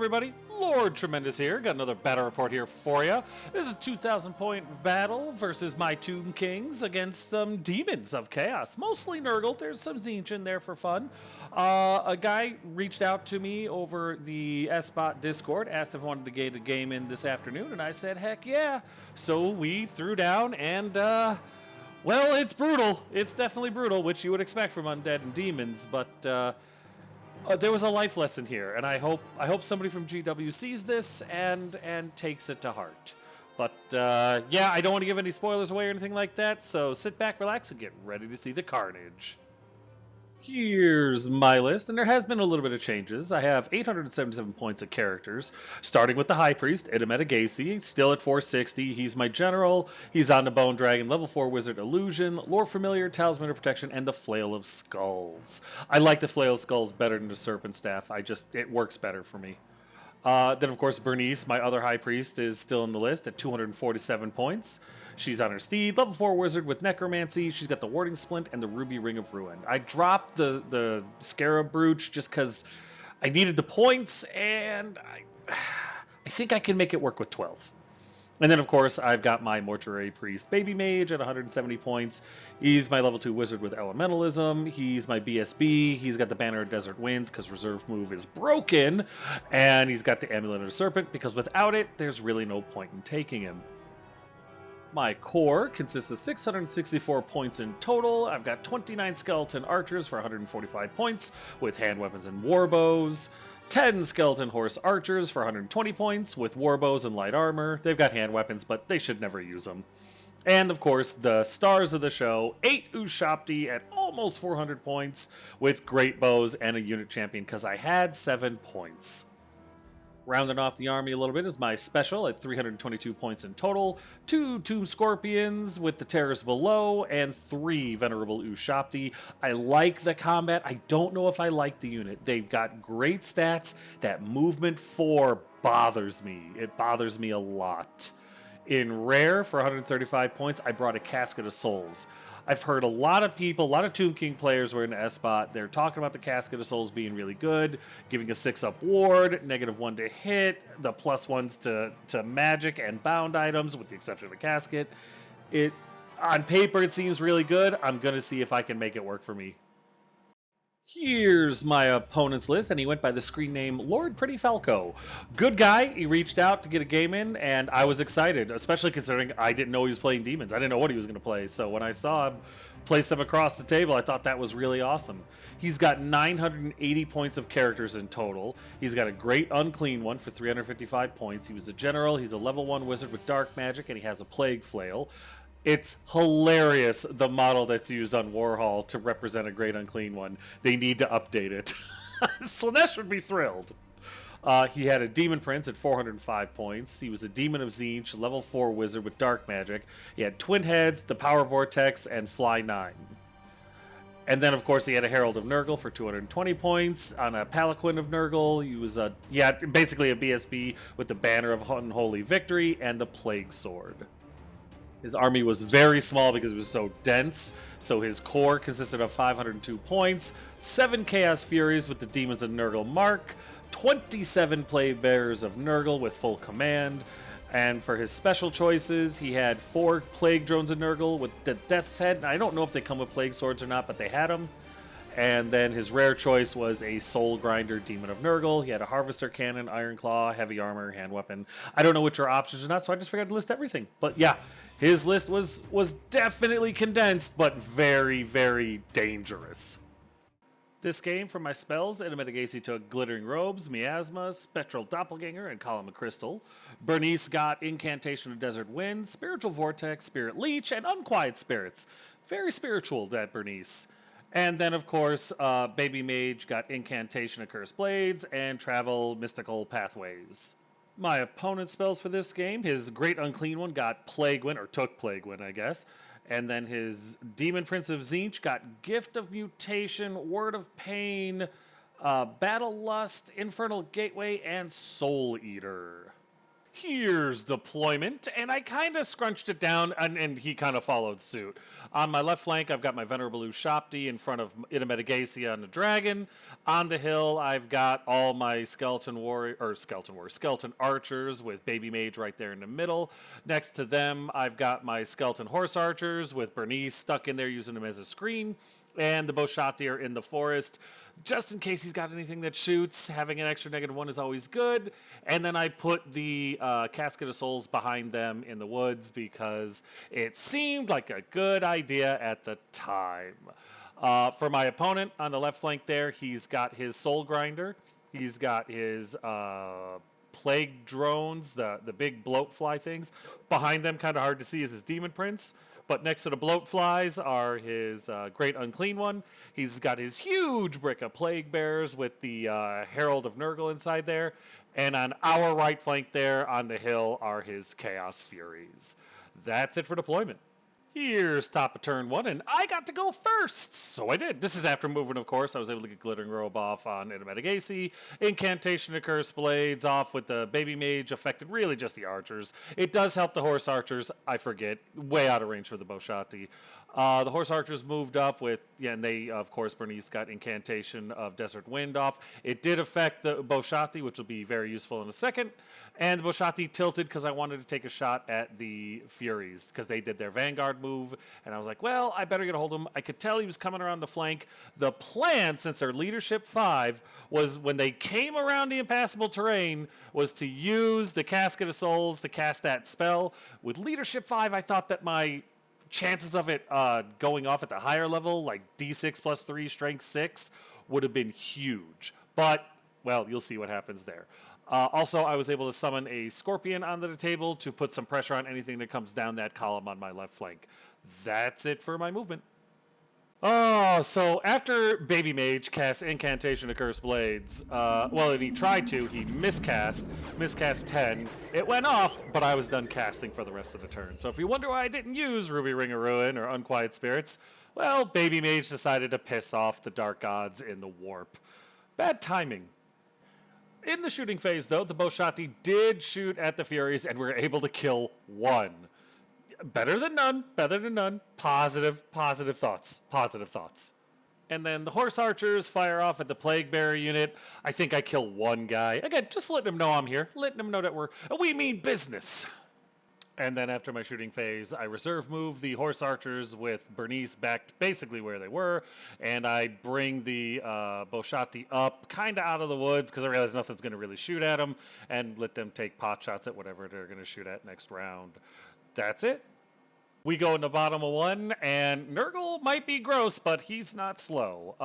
everybody? Lord Tremendous here. Got another battle report here for you. This is a 2,000 point battle versus my Tomb Kings against some demons of chaos. Mostly Nurgle. There's some Tzeentch in there for fun. A guy reached out to me over the SBot Discord, asked if I wanted to get a game in this afternoon, and I said, heck yeah. So we threw down and, well, it's brutal. It's definitely brutal, which you would expect from undead and demons, but, there was a life lesson here, and I hope somebody from GW sees this and takes it to heart. But yeah, I don't want to give any spoilers away or anything like that, so sit back, relax, and get ready to see the carnage. Here's my list, and there has been a little bit of changes. I have 877 points of characters, starting with the High Priest, Idameta, still at 460. He's my general. He's on the Bone Dragon, level 4 Wizard Illusion, Lore Familiar, Talisman of Protection, and the Flail of Skulls. I like the Flail of Skulls better than the Serpent Staff. It works better for me. Then, of course, Bernice, my other High Priest, is still in the list at 247 points. She's on her steed, level 4 wizard with necromancy. She's got the warding splint and the ruby ring of ruin. I dropped the scarab brooch just because I needed the points, and I think I can make it work with 12. And then, of course, I've got my mortuary priest baby mage at 170 points. He's my level 2 wizard with elementalism. He's my BSB. He's got the banner of desert winds because reserve move is broken, and he's got the amulet of the serpent because without it, there's really no point in taking him. My core consists of 664 points in total. I've got 29 skeleton archers for 145 points with hand weapons and warbows. 10 skeleton horse archers for 120 points with warbows and light armor. They've got hand weapons, but they should never use them. And of course, the stars of the show, 8 Ushabti at almost 400 points with great bows and a unit champion because I had 7 points. Rounding off the army a little bit is my special at 322 points in total, 2 Tomb Scorpions with the Terrors below, and 3 Venerable Ushabti. I like the combat. I don't know if I like the unit. They've got great stats. That movement 4 bothers me. It bothers me a lot. In rare, for 135 points, I brought a Casket of Souls. I've heard a lot of people, a lot of Tomb King players were in the S-Bot. They're talking about the Casket of Souls being really good, giving a 6-up ward, -1 to hit, the +1s to magic and bound items, with the exception of the Casket. On paper, it seems really good. I'm going to see if I can make it work for me. Here's my opponent's list, and he went by the screen name Lord Pretty Falco. Good guy. He reached out to get a game in, and I was excited, especially considering I didn't know he was playing demons. I didn't know what he was going to play, so when I saw him place them across the table, I thought that was really awesome. He's got 980 points of characters in total. He's got a great unclean one for 355 points. He was a general. He's a level 1 wizard with dark magic, and he has a plague flail. It's hilarious, the model that's used on Warhol to represent a Great Unclean One. They need to update it. Slanesh would be thrilled. He had a Demon Prince at 405 points. He was a Demon of Tzeentch, level 4 wizard with dark magic. He had Twin Heads, the Power Vortex, and Fly 9. And then, of course, he had a Herald of Nurgle for 220 points. On a Palanquin of Nurgle, he had basically a BSB with the Banner of Unholy Victory and the Plague Sword. His army was very small because it was so dense, so his core consisted of 502 points, 7 Chaos Furies with the Demons of Nurgle mark, 27 Plague Bearers of Nurgle with full command, and for his special choices, he had 4 Plague Drones of Nurgle with the Death's Head. I don't know if they come with Plague Swords or not, but they had them. And then his rare choice was a Soul Grinder Demon of Nurgle. He had a Harvester Cannon, Iron Claw, Heavy Armor, Hand Weapon. I don't know which are options or not, so I just forgot to list everything. But yeah, his list was definitely condensed, but very, very dangerous. This game, for my spells, Idameta took Glittering Robes, Miasma, Spectral Doppelganger, and Column of Crystal. Bernice got Incantation of Desert Wind, Spiritual Vortex, Spirit Leech, and Unquiet Spirits. Very spiritual, that Bernice. And then, of course, Baby Mage got Incantation of Cursed Blades and Travel Mystical Pathways. My opponent's spells for this game, his Great Unclean One got Plague Wind, or took Plague Wind, I guess. And then his Demon Prince of Tzeentch got Gift of Mutation, Word of Pain, Battle Lust, Infernal Gateway, and Soul Eater. Here's deployment, and I kind of scrunched it down, and he kind of followed suit. On my left flank, I've got my Venerable Ushapti in front of Itamedagacia and the Dragon. On the hill, I've got all my skeleton archers with Baby Mage right there in the middle. Next to them, I've got my skeleton horse archers with Bernice stuck in there using them as a screen. And the Boshati are in the forest. Just in case he's got anything that shoots, having an extra -1 is always good. And then I put the Casket of Souls behind them in the woods because it seemed like a good idea at the time. For my opponent on the left flank there, he's got his Soul Grinder. He's got his Plague Drones, the big bloatfly things. Behind them, kind of hard to see, is his Demon Prince. But next to the bloatflies are his Great Unclean One. He's got his huge brick of Plague Bears with the Herald of Nurgle inside there. And on our right flank there on the hill are his Chaos Furies. That's it for deployment. Here's top of turn 1, and I got to go first, so I did. This is after moving, of course. I was able to get Glittering Robe off on Itamedagaci. Incantation of Cursed Blades off with the Baby Mage, affected really just the archers. It does help the horse archers, I forget, way out of range for the Boshati. The horse archers moved up with, and they, of course, Bernice got Incantation of Desert Wind off. It did affect the Boshati, which will be very useful in a second. And the Boshati tilted because I wanted to take a shot at the Furies because they did their Vanguard move. And I was like, well, I better get a hold of him. I could tell he was coming around the flank. The plan, since they're Leadership 5, was when they came around the impassable terrain, was to use the Casket of Souls to cast that spell. With Leadership 5, I thought that my chances of it going off at the higher level, like D6 plus 3, Strength 6, would have been huge. But, well, you'll see what happens there. Also, I was able to summon a Scorpion onto the table to put some pressure on anything that comes down that column on my left flank. That's it for my movement. Oh, so after Baby Mage cast Incantation of Cursed Blades, and he tried to, he miscast 10. It went off, but I was done casting for the rest of the turn. So if you wonder why I didn't use Ruby Ring of Ruin or Unquiet Spirits, well, Baby Mage decided to piss off the Dark Gods in the Warp. Bad timing. In the shooting phase, though, the Boshati did shoot at the Furies and were able to kill one. Better than none. Positive thoughts. And then the Horse Archers fire off at the Plague Bearer unit. I think I kill one guy. Again, just letting him know I'm here. Letting him know that we mean business. And then after my shooting phase, I reserve move the Horse Archers with Bernice back basically where they were. And I bring the Boshati up kind of out of the woods because I realize nothing's going to really shoot at them. And let them take pot shots at whatever they're going to shoot at next round. That's it. We go in the bottom of 1, and Nurgle might be gross, but he's not slow.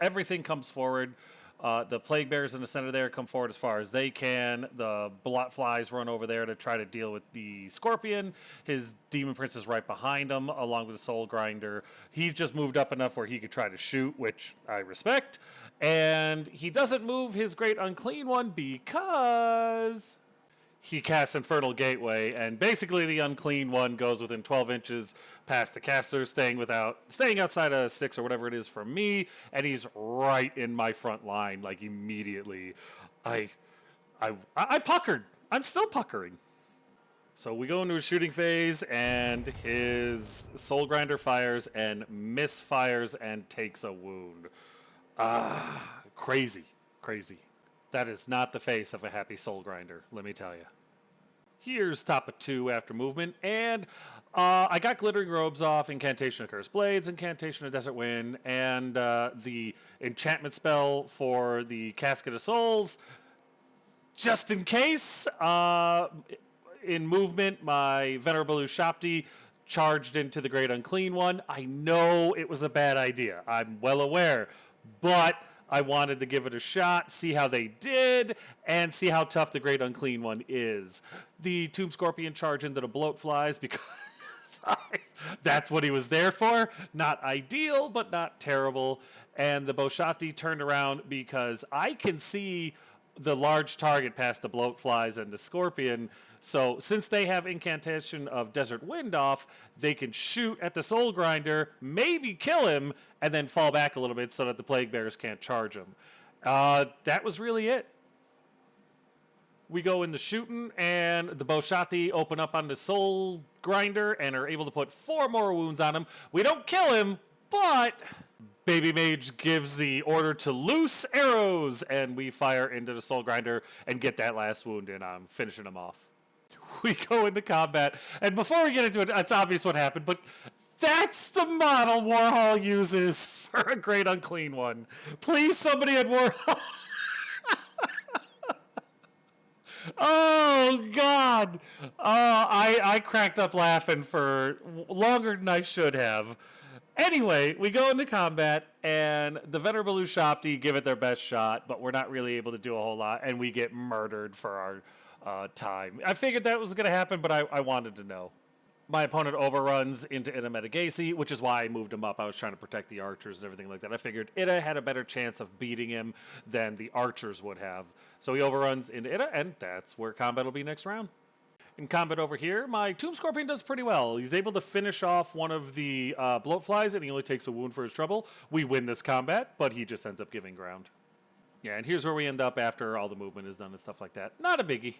Everything comes forward. The Plague Bears in the center there come forward as far as they can. The Bloatflies run over there to try to deal with the Scorpion. His Demon Prince is right behind him, along with the Soul Grinder. He's just moved up enough where he could try to shoot, which I respect. And he doesn't move his Great Unclean One because he casts Infernal Gateway, and basically the Unclean One goes within 12 inches past the caster, staying outside of 6 or whatever it is from me, and he's right in my front line, like immediately. I puckered. I'm still puckering. So we go into a shooting phase, and his Soul Grinder fires and misfires and takes a wound. Crazy. That is not the face of a happy Soul Grinder, let me tell you. Here's top of 2 after movement, and I got Glittering Robes off, Incantation of Cursed Blades, Incantation of Desert Wind, and the enchantment spell for the Casket of Souls. Just in case, in movement, my Venerable Ushapti charged into the Great Unclean One. I know it was a bad idea. I'm well aware, but I wanted to give it a shot, see how they did, and see how tough the Great Unclean One is. The Tomb Scorpion charged into the Bloatflies because that's what he was there for. Not ideal, but not terrible. And the Boshati turned around because I can see the large target past the Bloatflies and the Scorpion. So since they have Incantation of Desert Wind off, they can shoot at the Soul Grinder, maybe kill him, and then fall back a little bit so that the Plague Bears can't charge him. That was really it. We go into shooting, and the Boshati open up on the Soul Grinder and are able to put 4 more wounds on him. We don't kill him, but Baby Mage gives the order to loose arrows, and we fire into the Soul Grinder and get that last wound in on him, finishing him off. We go into combat, and before we get into it, it's obvious what happened, but that's the model Warhol uses for a Great Unclean One. Please, somebody at Warhol. Oh, God. I cracked up laughing for longer than I should have. Anyway, we go into combat, and the Venerable Ushapti give it their best shot, but we're not really able to do a whole lot, and we get murdered for our time. I figured that was going to happen, but I wanted to know. My opponent overruns into Ida Medigasi, which is why I moved him up. I was trying to protect the archers and everything like that. I figured Ida had a better chance of beating him than the archers would have. So he overruns into Ida, and that's where combat will be next round. In combat over here, my Tomb Scorpion does pretty well. He's able to finish off one of the bloatflies, and he only takes a wound for his trouble. We win this combat, but he just ends up giving ground. Yeah, and here's where we end up after all the movement is done and stuff like that. Not a biggie.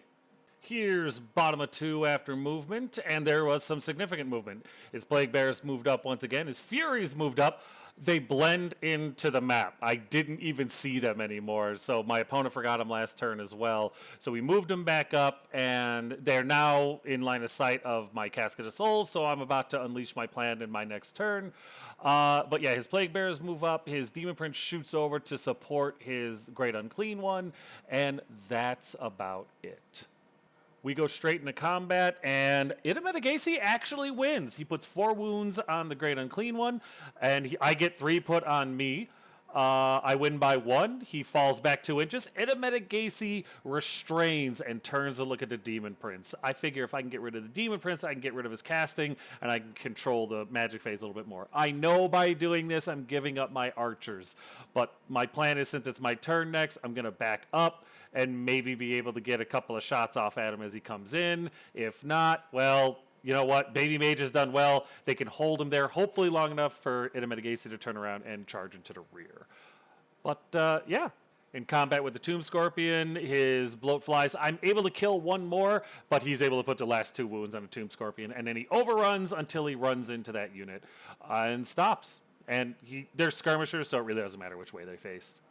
Here's bottom of 2 after movement, and there was some significant movement. His Plague Bears moved up once again. His Furies moved up. They blend into the map. I didn't even see them anymore, so my opponent forgot them last turn as well. So we moved them back up, and they're now in line of sight of my Casket of Souls, so I'm about to unleash my plan in my next turn. But yeah, his Plague Bears move up. His Demon Prince shoots over to support his Great Unclean One, and that's about it. We go straight into combat, and Ida Medigasi actually wins. He puts 4 wounds on the Great Unclean One, and I get 3 put on me. I win by 1. He falls back 2 inches. Ida Medigasi restrains and turns to look at the Demon Prince. I figure if I can get rid of the Demon Prince, I can get rid of his casting, and I can control the magic phase a little bit more. I know by doing this, I'm giving up my archers, but my plan is, since it's my turn next, I'm going to back up and maybe be able to get a couple of shots off at him as he comes in. If not, well, you know what? Baby Mage has done well. They can hold him there, hopefully long enough for Ida Medigasi to turn around and charge into the rear. But, yeah. In combat with the Tomb Scorpion, his Bloatflies, I'm able to kill 1 more, but he's able to put the last 2 wounds on the Tomb Scorpion, and then he overruns until he runs into that unit and stops. And they're skirmishers, so it really doesn't matter which way they faced.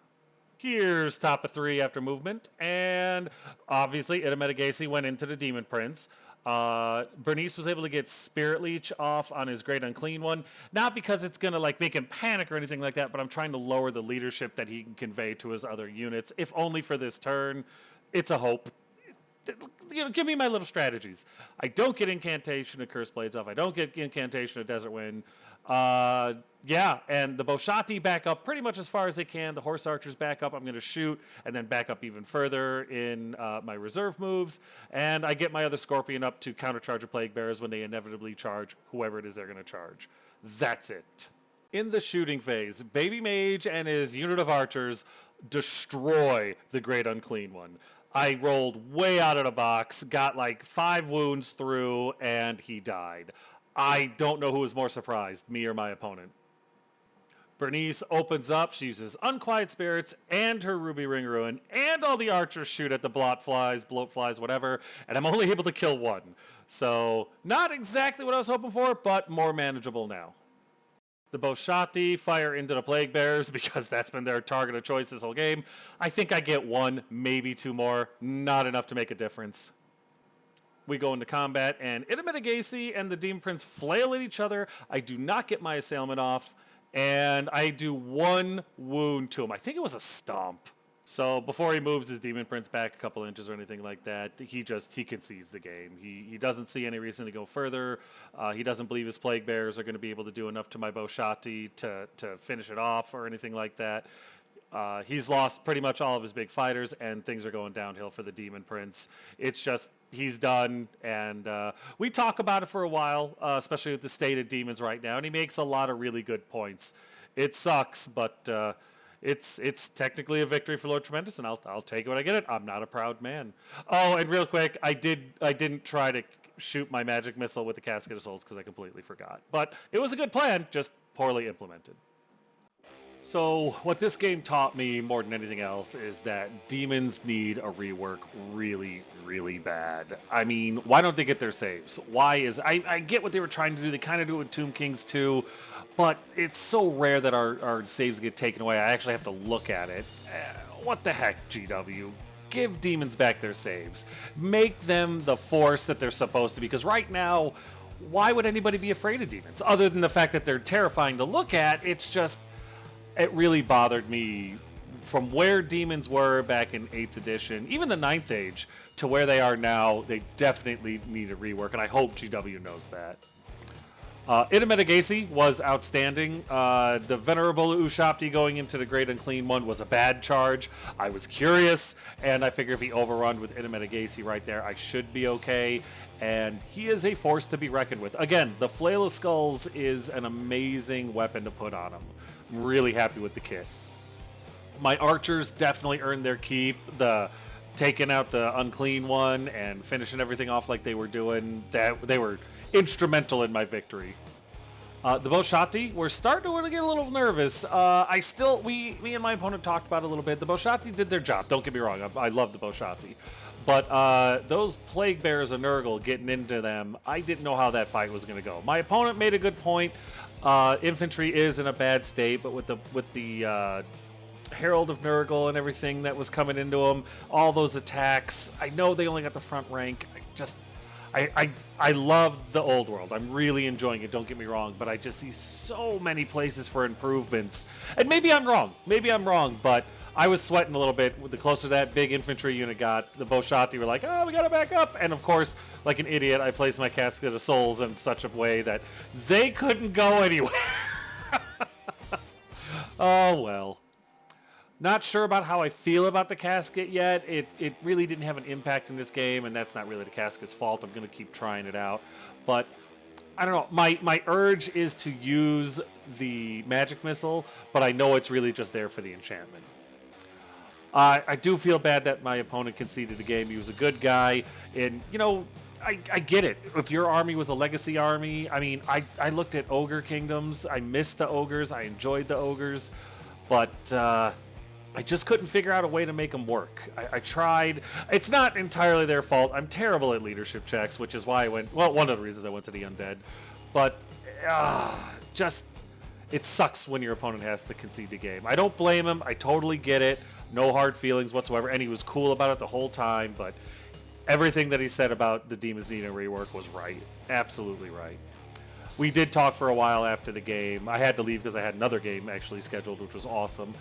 Here's top of 3 after movement, and obviously Ida Medigasi went into the Demon Prince. Bernice was able to get Spirit Leech off on his Great Unclean One, not because it's going to like make him panic or anything like that, but I'm trying to lower the leadership that he can convey to his other units, if only for this turn. It's a hope. You know, give me my little strategies. I don't get Incantation of Curse Blades off. I don't get Incantation of Desert Wind. Yeah, and the Boshati back up pretty much as far as they can. The Horse Archers back up. I'm going to shoot and then back up even further in my reserve moves. And I get my other Scorpion up to countercharge the Plague Bearers when they inevitably charge whoever it is they're going to charge. That's it. In the shooting phase, Baby Mage and his unit of archers destroy the Great Unclean One. I rolled way out of the box, got like 5 wounds through, and he died. I don't know who was more surprised, me or my opponent. Bernice opens up. She uses Unquiet Spirits and her Ruby Ring Ruin, and all the archers shoot at the bloatflies, whatever, and I'm only able to kill 1. So, not exactly what I was hoping for, but more manageable now. The Boshati fire into the Plague Bearers because that's been their target of choice this whole game. I think I get 1, maybe 2 more. Not enough to make a difference. We go into combat, and Ida Medigasi and the Demon Prince flail at each other. I do not get my assailment off, and I do 1 wound to him. I think it was a stomp. So before he moves his Demon Prince back a couple inches or anything like that, he concedes the game. He doesn't see any reason to go further. He doesn't believe his Plague Bearers are going to be able to do enough to my Boshati to finish it off or anything like that. He's lost pretty much all of his big fighters, and things are going downhill for the Demon Prince. It's just, he's done, and we talk about it for a while, especially with the state of demons right now, and he makes a lot of really good points. It sucks, but it's technically a victory for Lord Tremendous, and I'll take it when I get it. I'm not a proud man. Oh, and real quick, I didn't try to shoot my magic missile with the Casket of Souls because I completely forgot. But it was a good plan, just poorly implemented. So what this game taught me more than anything else is that demons need a rework really, really bad. I mean, why don't they get their saves? I get what they were trying to do. They kind of do it with Tomb Kings too, but it's so rare that our saves get taken away. I actually have to look at it. What the heck, GW? Give demons back their saves. Make them the force that they're supposed to be. Because right now, why would anybody be afraid of demons? Other than the fact that they're terrifying to look at, it really bothered me from where demons were back in 8th edition, even the 9th age, to where they are now. They definitely need a rework, and I hope GW knows that. Itametigasi was outstanding. The Venerable Ushabti going into the Great Unclean One was a bad charge. I was curious, and I figure if he overrun with Itametigasi right there, I should be okay. And he is a force to be reckoned with. Again, the Flail of Skulls is an amazing weapon to put on him. I'm really happy with the kit. My archers definitely earned their keep. Taking out the Unclean One and finishing everything off like they were doing, they were instrumental in my victory. The Boshati, we're starting to get a little nervous. Me and my opponent talked about it a little bit. The Boshati did their job. Don't get me wrong. I love the Boshati. But those Plague Bearers of Nurgle, getting into them, I didn't know how that fight was going to go. My opponent made a good point. Infantry is in a bad state, but with the Herald of Nurgle and everything that was coming into them, all those attacks, I know they only got the front rank. I love the old world. I'm really enjoying it, don't get me wrong, but I just see so many places for improvements. And maybe I'm wrong, but I was sweating a little bit. The closer that big infantry unit got, the Boshati were like, oh, we gotta back up. And of course, like an idiot, I placed my Casket of Souls in such a way that they couldn't go anywhere. Oh, well. Not sure about how I feel about the casket yet. It really didn't have an impact in this game, and that's not really the casket's fault. I'm going to keep trying it out. But, I don't know. My urge is to use the magic missile, but I know it's really just there for the enchantment. I do feel bad that my opponent conceded the game. He was a good guy, and, I get it. If your army was a legacy army, I mean, I looked at Ogre Kingdoms. I missed the Ogres. I enjoyed the Ogres. But, I just couldn't figure out a way to make them work. I tried. It's not entirely their fault. I'm terrible at leadership checks, which is why one of the reasons I went to the Undead. But, it sucks when your opponent has to concede the game. I don't blame him. I totally get it. No hard feelings whatsoever. And he was cool about it the whole time. But everything that he said about the demons needing a rework was right. Absolutely right. We did talk for a while after the game. I had to leave because I had another game actually scheduled, which was awesome.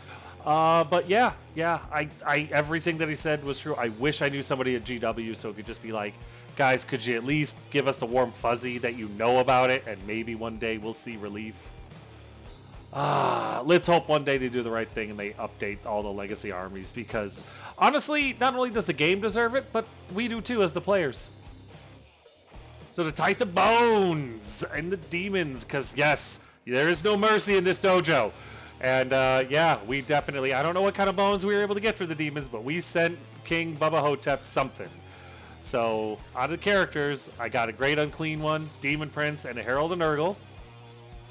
But yeah, everything that he said was true. I wish I knew somebody at GW so it could just be like, guys, could you at least give us the warm fuzzy that you know about it, and maybe one day we'll see relief. Let's hope one day they do the right thing and they update all the legacy armies, because honestly, not only does the game deserve it, but we do too as the players. So the Tithe of Bones and the demons, because yes, there is no mercy in this dojo. And we definitely, I don't know what kind of bones we were able to get for the demons, but we sent King Bubba Hotep something. So out of the characters, I got a Great Unclean One, Demon Prince, and a Herald of Nurgle.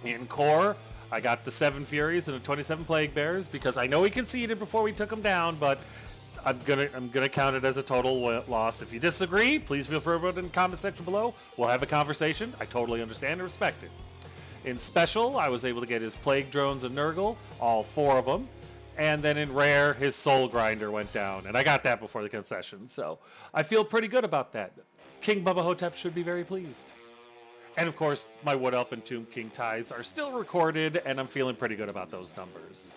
In core, I got the 7 Furies and the 27 Plague Bears, because I know he conceded before we took him down, but I'm gonna count it as a total loss. If you disagree, please feel free to put it in the comment section below. We'll have a conversation. I totally understand and respect it. In special, I was able to get his Plague Drones and Nurgle, all 4 of them. And then in rare, his Soul Grinder went down. And I got that before the concession. So I feel pretty good about that. King Bubba Hotep should be very pleased. And of course, my Wood Elf and Tomb King tithes are still recorded, and I'm feeling pretty good about those numbers.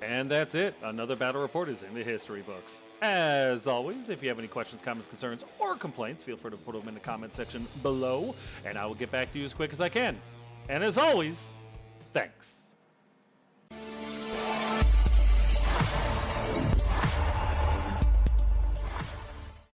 And that's it. Another battle report is in the history books. As always, if you have any questions, comments, concerns, or complaints, feel free to put them in the comment section below, and I will get back to you as quick as I can. And as always, thanks.